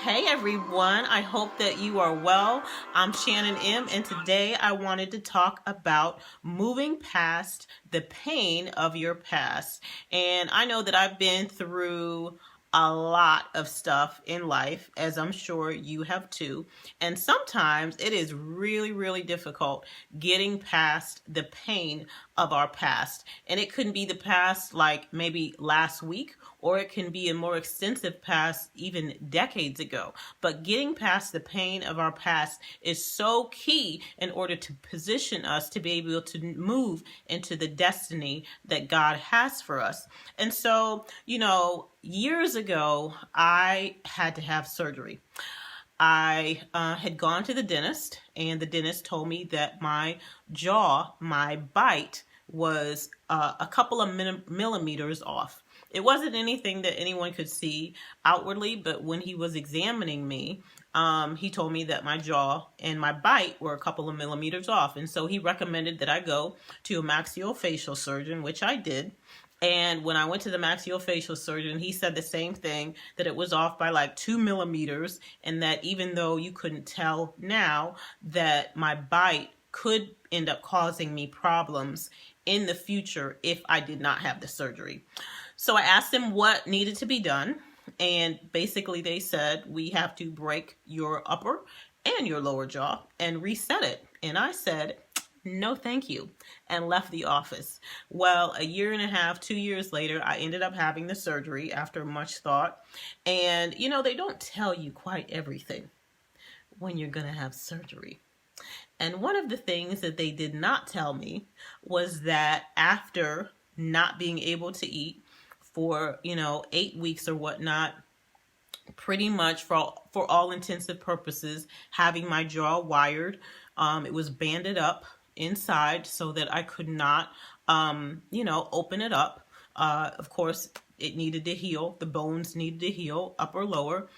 Hey everyone, I hope that you are well. I'm Shannon M, and today I wanted to talk about moving past the pain of your past. And I know that I've been through a lot of stuff in life, as I'm sure you have too. And sometimes it is really, really difficult getting past the pain of our past. And it couldn't be the past like maybe last week, or it can be a more extensive past even decades ago. But getting past the pain of our past is so key in order to position us to be able to move into the destiny that God has for us. And so, years ago, I had to have surgery. I had gone to the dentist, and the dentist told me that my jaw, my bite, was a couple of millimeters off. It wasn't anything that anyone could see outwardly, but when he was examining me, he told me that my jaw and my bite were a couple of millimeters off. And so he recommended that I go to a maxillofacial surgeon, which I did. And when I went to the maxillofacial surgeon, he said the same thing, that it was off by like 2 millimeters, and that even though you couldn't tell now, that my bite could end up causing me problems in the future if I did not have the surgery. So I asked them what needed to be done. And basically they said, we have to break your upper and your lower jaw and reset it. And I said, no, thank you, and left the office. Well, a year and a half, 2 years later, I ended up having the surgery after much thought. And, they don't tell you quite everything when you're going to have surgery. And one of the things that they did not tell me was that after not being able to eat for, 8 weeks or whatnot, pretty much for all intensive purposes, having my jaw wired, it was banded up inside so that I could not, open it up. Of course, it needed to heal. The bones needed to heal, upper, lower.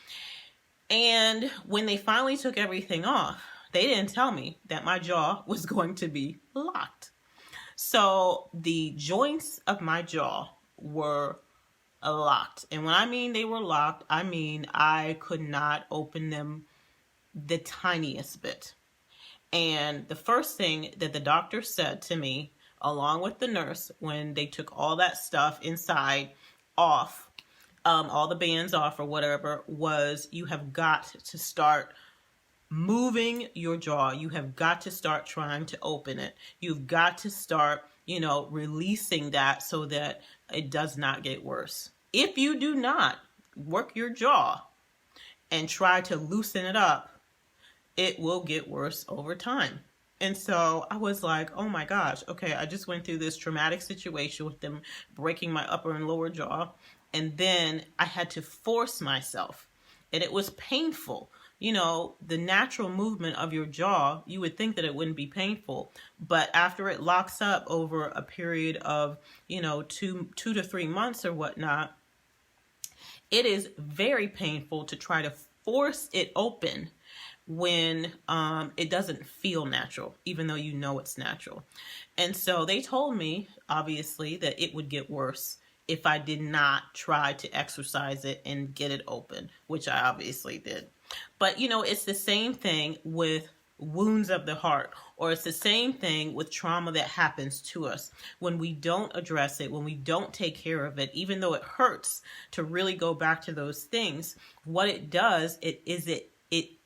And when they finally took everything off, they didn't tell me that my jaw was going to be locked. So the joints of my jaw were locked. And when I mean they were locked, I mean I could not open them the tiniest bit. And the first thing that the doctor said to me, along with the nurse, when they took all that stuff inside off, all the bands off or whatever, was you have got to start moving your jaw. You have got to start trying to open it. You've got to start, releasing that so that it does not get worse. If you do not work your jaw and try to loosen it up, it will get worse over time. And so I was like, oh my gosh, okay, I just went through this traumatic situation with them breaking my upper and lower jaw. And then I had to force myself. And it was painful. The natural movement of your jaw, you would think that it wouldn't be painful. But after it locks up over a period of, 2 to 3 months or whatnot, it is very painful to try to force it open when it doesn't feel natural, even though it's natural. And so they told me, obviously, that it would get worse if I did not try to exercise it and get it open, which I obviously did. But, it's the same thing with wounds of the heart, or it's the same thing with trauma that happens to us. When we don't address it, when we don't take care of it, even though it hurts to really go back to those things, what it does, it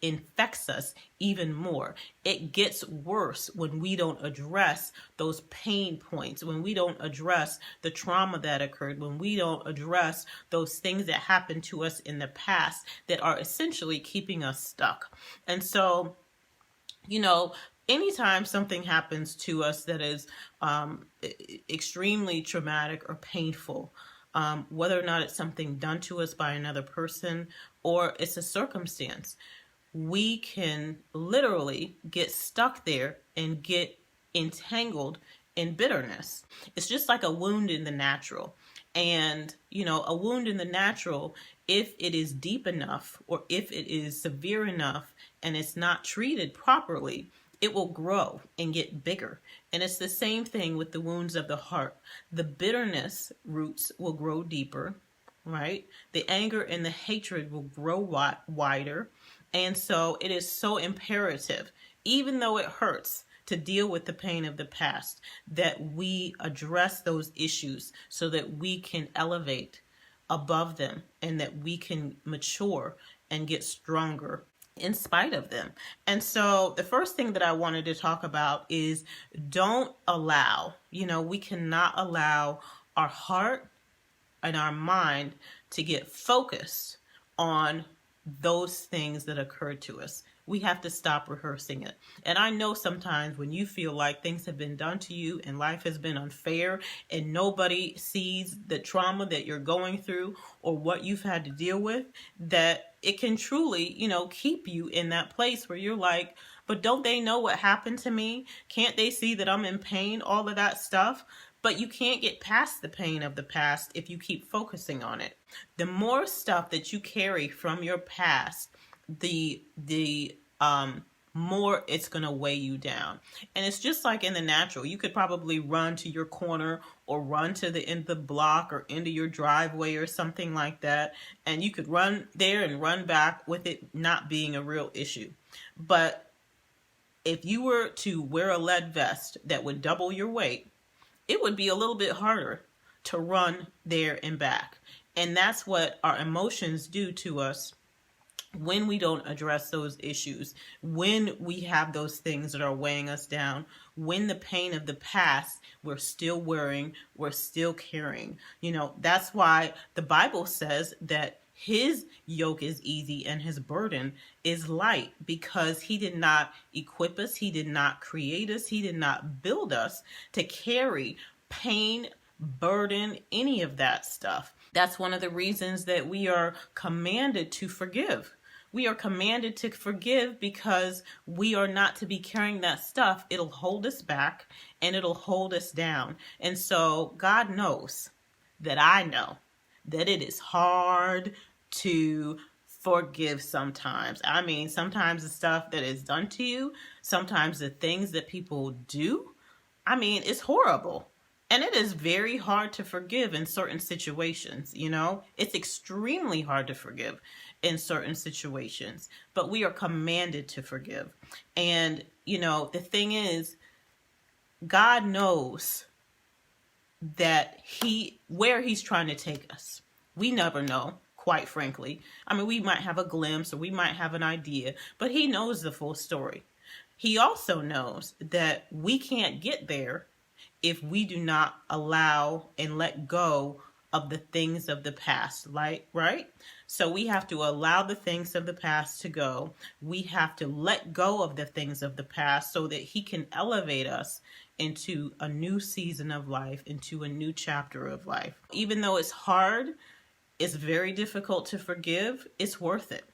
infects us even more. It gets worse when we don't address those pain points, when we don't address the trauma that occurred, when we don't address those things that happened to us in the past that are essentially keeping us stuck. And so, anytime something happens to us that is extremely traumatic or painful, whether or not it's something done to us by another person or it's a circumstance, we can literally get stuck there and get entangled in bitterness. It's just like a wound in the natural. And, a wound in the natural, if it is deep enough or if it is severe enough and it's not treated properly, it will grow and get bigger. And it's the same thing with the wounds of the heart. The bitterness roots will grow deeper. right? The anger and the hatred will grow wider. And so it is so imperative, even though it hurts, to deal with the pain of the past, that we address those issues so that we can elevate above them and that we can mature and get stronger in spite of them. And so the first thing that I wanted to talk about is don't allow, we cannot allow our heart and our mind to get focused on those things that occurred to us. We have to stop rehearsing it. And I know sometimes when you feel like things have been done to you and life has been unfair and nobody sees the trauma that you're going through or what you've had to deal with, that it can truly, keep you in that place where you're like, but don't they know what happened to me? Can't they see that I'm in pain? All of that stuff. But you can't get past the pain of the past if you keep focusing on it. The more stuff that you carry from your past, the more it's going to weigh you down. And it's just like in the natural. You could probably run to your corner or run to the end of the block or into your driveway or something like that. And you could run there and run back with it not being a real issue. But if you were to wear a lead vest that would double your weight, it would be a little bit harder to run there and back. And that's what our emotions do to us when we don't address those issues, when we have those things that are weighing us down, when the pain of the past we're still wearing, we're still carrying. That's why the Bible says that his yoke is easy and his burden is light, because he did not equip us, he did not create us, he did not build us to carry pain, burden, any of that stuff. That's one of the reasons that we are commanded to forgive. We are commanded to forgive because we are not to be carrying that stuff. It'll hold us back and it'll hold us down. And so God knows that I know that it is hard to forgive sometimes. I mean, sometimes the stuff that is done to you, sometimes the things that people do, it's horrible. And it is very hard to forgive in certain situations, It's extremely hard to forgive in certain situations, but we are commanded to forgive. And, the thing is, God knows that where he's trying to take us. We never know, quite frankly. We might have a glimpse or we might have an idea, but he knows the full story. He also knows that we can't get there if we do not allow and let go of the things of the past, right? So we have to allow the things of the past to go. We have to let go of the things of the past so that he can elevate us into a new season of life, into a new chapter of life. Even though it's hard, it's very difficult to forgive, it's worth it.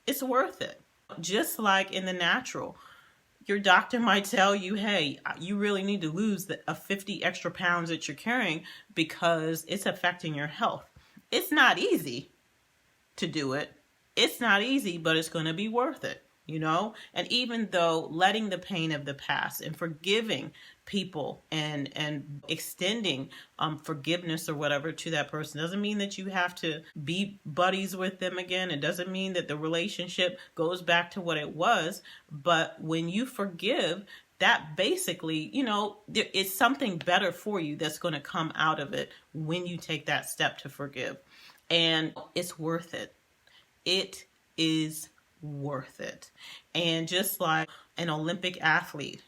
It's worth it. Just like in the natural, your doctor might tell you, hey, you really need to lose the 50 extra pounds that you're carrying because it's affecting your health. It's not easy to do it. It's not easy, but it's going to be worth it, And even though letting the pain of the past and forgiving people and extending forgiveness or whatever to that person doesn't mean that you have to be buddies with them again. It doesn't mean that the relationship goes back to what it was. But when you forgive, that basically, it's something better for you that's going to come out of it when you take that step to forgive. And it's worth it. It is worth it. And just like an Olympic athlete,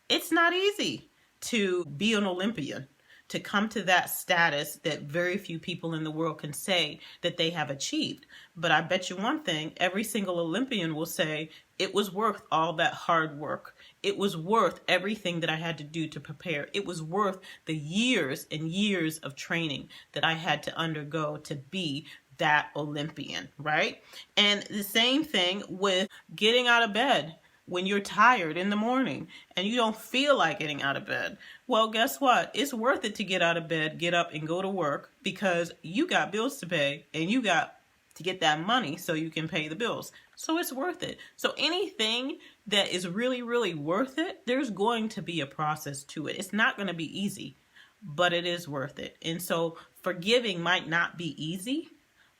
it's not easy to be an Olympian, to come to that status that very few people in the world can say that they have achieved. But I bet you one thing, every single Olympian will say, it was worth all that hard work. It was worth everything that I had to do to prepare. It was worth the years and years of training that I had to undergo to be that Olympian, right? And the same thing with getting out of bed when you're tired in the morning and you don't feel like getting out of bed. Well, guess what? It's worth it to get out of bed, get up and go to work because you got bills to pay and you got to get that money so you can pay the bills. So it's worth it. So anything that is really, really worth it, there's going to be a process to it. It's not going to be easy, but it is worth it. And so forgiving might not be easy,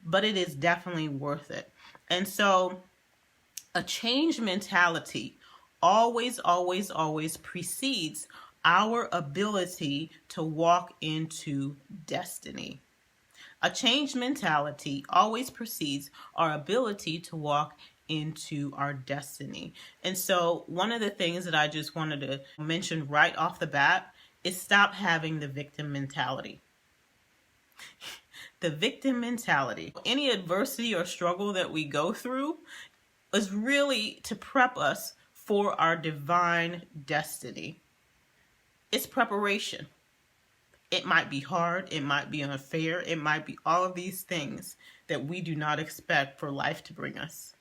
but it is definitely worth it. And so a change mentality always, always, always precedes our ability to walk into destiny. A change mentality always precedes our ability to walk into our destiny. And so one of the things that I just wanted to mention right off the bat is stop having the victim mentality. The victim mentality. Any adversity or struggle that we go through is really to prep us for our divine destiny. It's preparation. It might be hard, it might be unfair, it might be all of these things that we do not expect for life to bring us.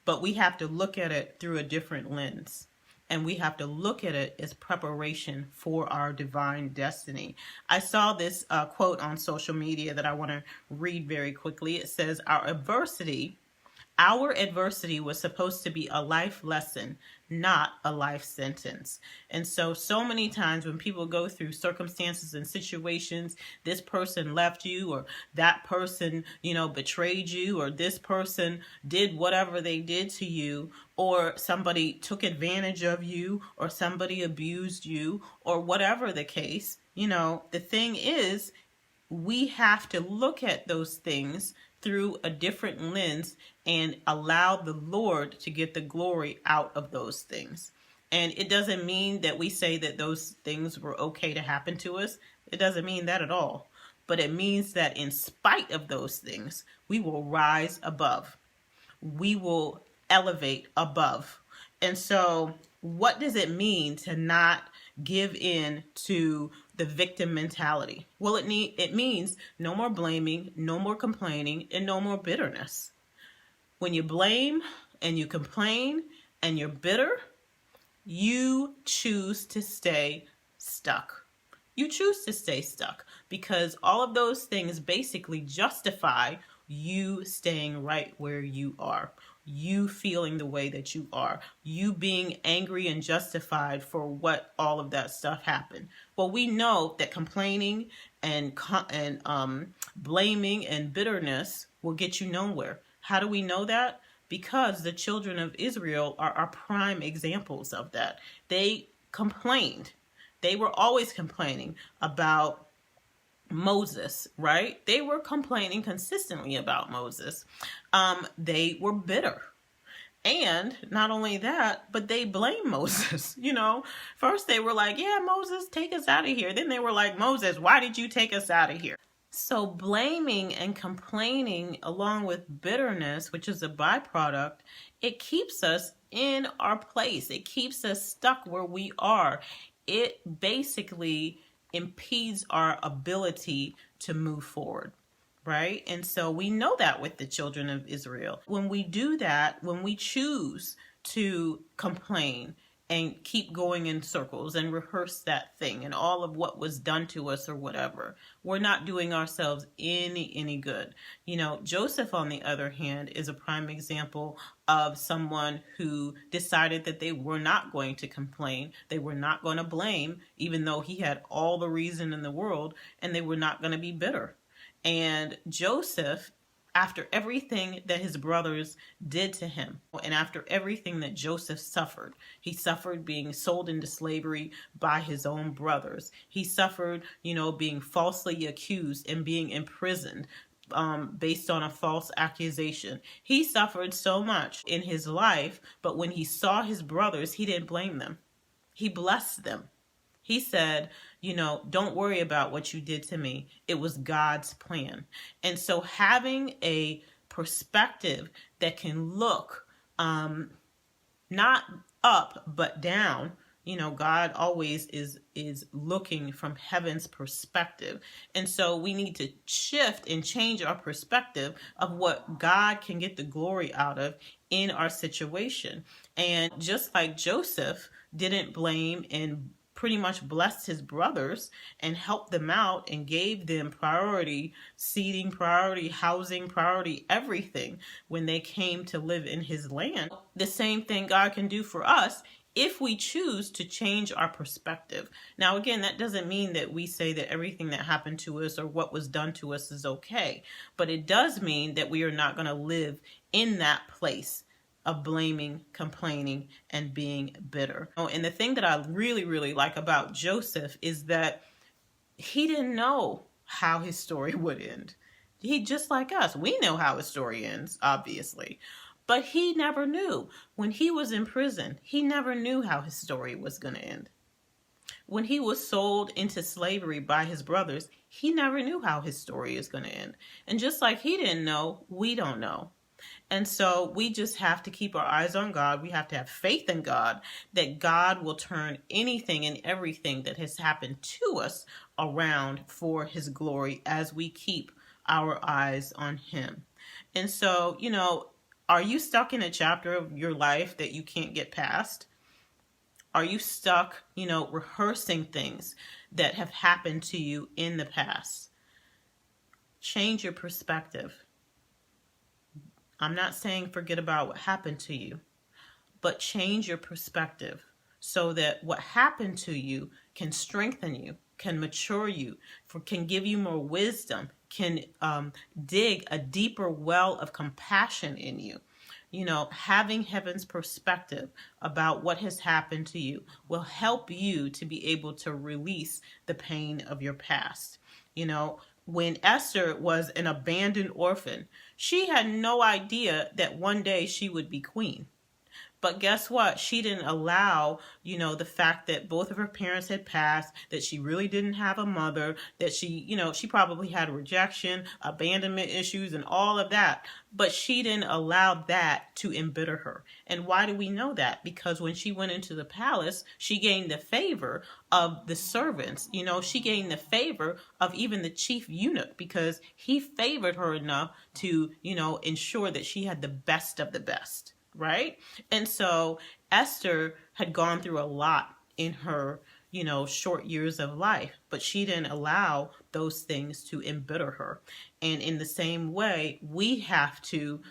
But we have to look at it through a different lens. And we have to look at it as preparation for our divine destiny. I saw this quote on social media that I want to read very quickly. It says, Our adversity was supposed to be a life lesson, not a life sentence. And so many times when people go through circumstances and situations, this person left you, or that person, betrayed you, or this person did whatever they did to you, or somebody took advantage of you, or somebody abused you, or whatever the case, the thing is, we have to look at those things through a different lens and allow the Lord to get the glory out of those things. And it doesn't mean that we say that those things were okay to happen to us. It doesn't mean that at all. But it means that in spite of those things, we will rise above. We will elevate above. And so what does it mean to not give in to the victim mentality? Well, it means no more blaming, no more complaining, and no more bitterness. When you blame and you complain and you're bitter, you choose to stay stuck. You choose to stay stuck because all of those things basically justify you staying right where you are, you feeling the way that you are, you being angry and justified for what all of that stuff happened. Well, we know that complaining and blaming and bitterness will get you nowhere. How do we know that? Because the children of Israel are prime examples of that. They complained. They were always complaining about Moses, right? They were complaining consistently about Moses. They were bitter. And not only that, but they blamed Moses. First they were like, yeah, Moses, take us out of here. Then they were like, Moses, why did you take us out of here? So blaming and complaining along with bitterness, which is a byproduct, it keeps us in our place. It keeps us stuck where we are. It basically impedes our ability to move forward, right? And so we know that with the children of Israel. When we do that, when we choose to complain and keep going in circles and rehearse that thing and all of what was done to us or whatever, we're not doing ourselves any good. Joseph, on the other hand, is a prime example of someone who decided that they were not going to complain. They were not going to blame, even though he had all the reason in the world, and they were not going to be bitter. And Joseph, after everything that his brothers did to him, and after everything that Joseph suffered, he suffered being sold into slavery by his own brothers. He suffered, being falsely accused and being imprisoned based on a false accusation. He suffered so much in his life, but when he saw his brothers, he didn't blame them. He blessed them. He said, don't worry about what you did to me. It was God's plan. And so having a perspective that can look not up, but down, God always is looking from heaven's perspective. And so we need to shift and change our perspective of what God can get the glory out of in our situation. And just like Joseph didn't blame and pretty much blessed his brothers and helped them out and gave them priority seating, priority housing, priority everything when they came to live in his land. The same thing God can do for us if we choose to change our perspective. Now, again, that doesn't mean that we say that everything that happened to us or what was done to us is okay, but it does mean that we are not going to live in that place of blaming, complaining, and being bitter. Oh, and the thing that I really, really like about Joseph is that he didn't know how his story would end. He, just like us, we know how his story ends, obviously. But he never knew. When he was in prison, he never knew how his story was going to end. When he was sold into slavery by his brothers, he never knew how his story is going to end. And just like he didn't know, we don't know. And so we just have to keep our eyes on God. We have to have faith in God that God will turn anything and everything that has happened to us around for his glory as we keep our eyes on him. And so, are you stuck in a chapter of your life that you can't get past? Are you stuck, rehearsing things that have happened to you in the past? Change your perspective. I'm not saying forget about what happened to you, but change your perspective so that what happened to you can strengthen you, can mature you, can give you more wisdom, can dig a deeper well of compassion in you. Having heaven's perspective about what has happened to you will help you to be able to release the pain of your past. When Esther was an abandoned orphan, she had no idea that one day she would be queen. But guess what? She didn't allow, the fact that both of her parents had passed, that she really didn't have a mother, that she probably had rejection, abandonment issues, and all of that. But she didn't allow that to embitter her. And why do we know that? Because when she went into the palace, she gained the favor of the servants. She gained the favor of even the chief eunuch because he favored her enough to, ensure that she had the best of the best. Right? And so Esther had gone through a lot in her, short years of life, but she didn't allow those things to embitter her. And in the same way, we have to,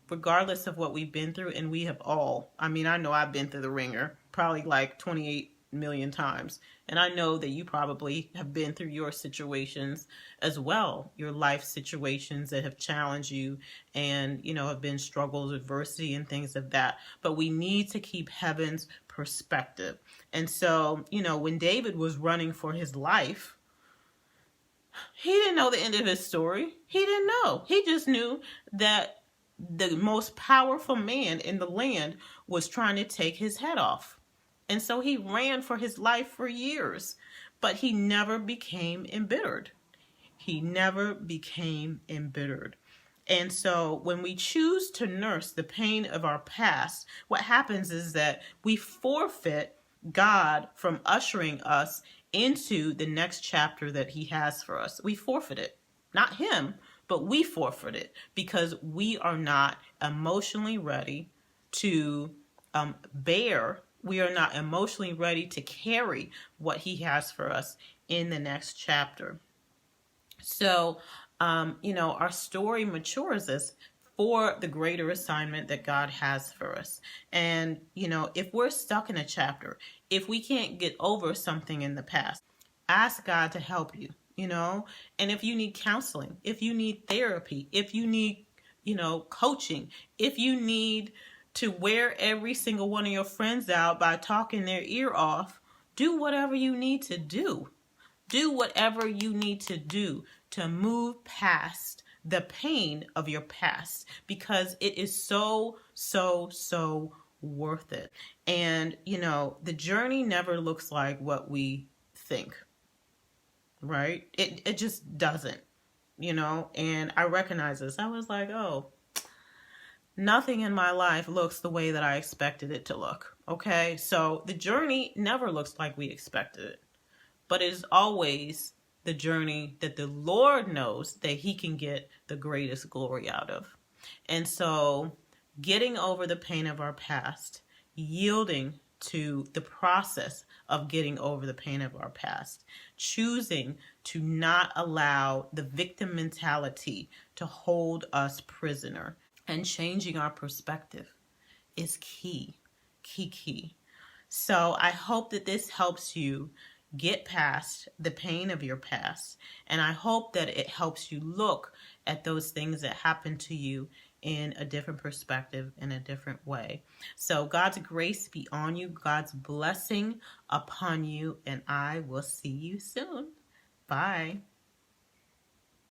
regardless of what we've been through, and we have all, I know I've been through the ringer probably like 28 million times. And I know that you probably have been through your situations as well, your life situations that have challenged you and, have been struggles, adversity, and things of that. But we need to keep heaven's perspective. And so, when David was running for his life, he didn't know the end of his story. He didn't know. He just knew that the most powerful man in the land was trying to take his head off. And so he ran for his life for years, but he never became embittered. He never became embittered. And so when we choose to nurse the pain of our past, what happens is that we forfeit God from ushering us into the next chapter that he has for us. We forfeit it. Not him, but we forfeit it because we are not emotionally ready to we are not emotionally ready to carry what he has for us in the next chapter. So, our story matures us for the greater assignment that God has for us. And, if we're stuck in a chapter, if we can't get over something in the past, ask God to help you, and if you need counseling, if you need therapy, if you need, coaching, if you need to wear every single one of your friends out by talking their ear off, do whatever you need to do. Do whatever you need to do to move past the pain of your past because it is so, so, so worth it. And, the journey never looks like what we think, right? It just doesn't, and I recognize this. I was like, oh, nothing in my life looks the way that I expected it to look. Okay, so the journey never looks like we expected it, but it is always the journey that the Lord knows that he can get the greatest glory out of. And so getting over the pain of our past, yielding to the process of getting over the pain of our past, choosing to not allow the victim mentality to hold us prisoner, and changing our perspective is key. So I hope that this helps you get past the pain of your past. And I hope that it helps you look at those things that happened to you in a different perspective, in a different way. So God's grace be on you, God's blessing upon you, and I will see you soon. Bye.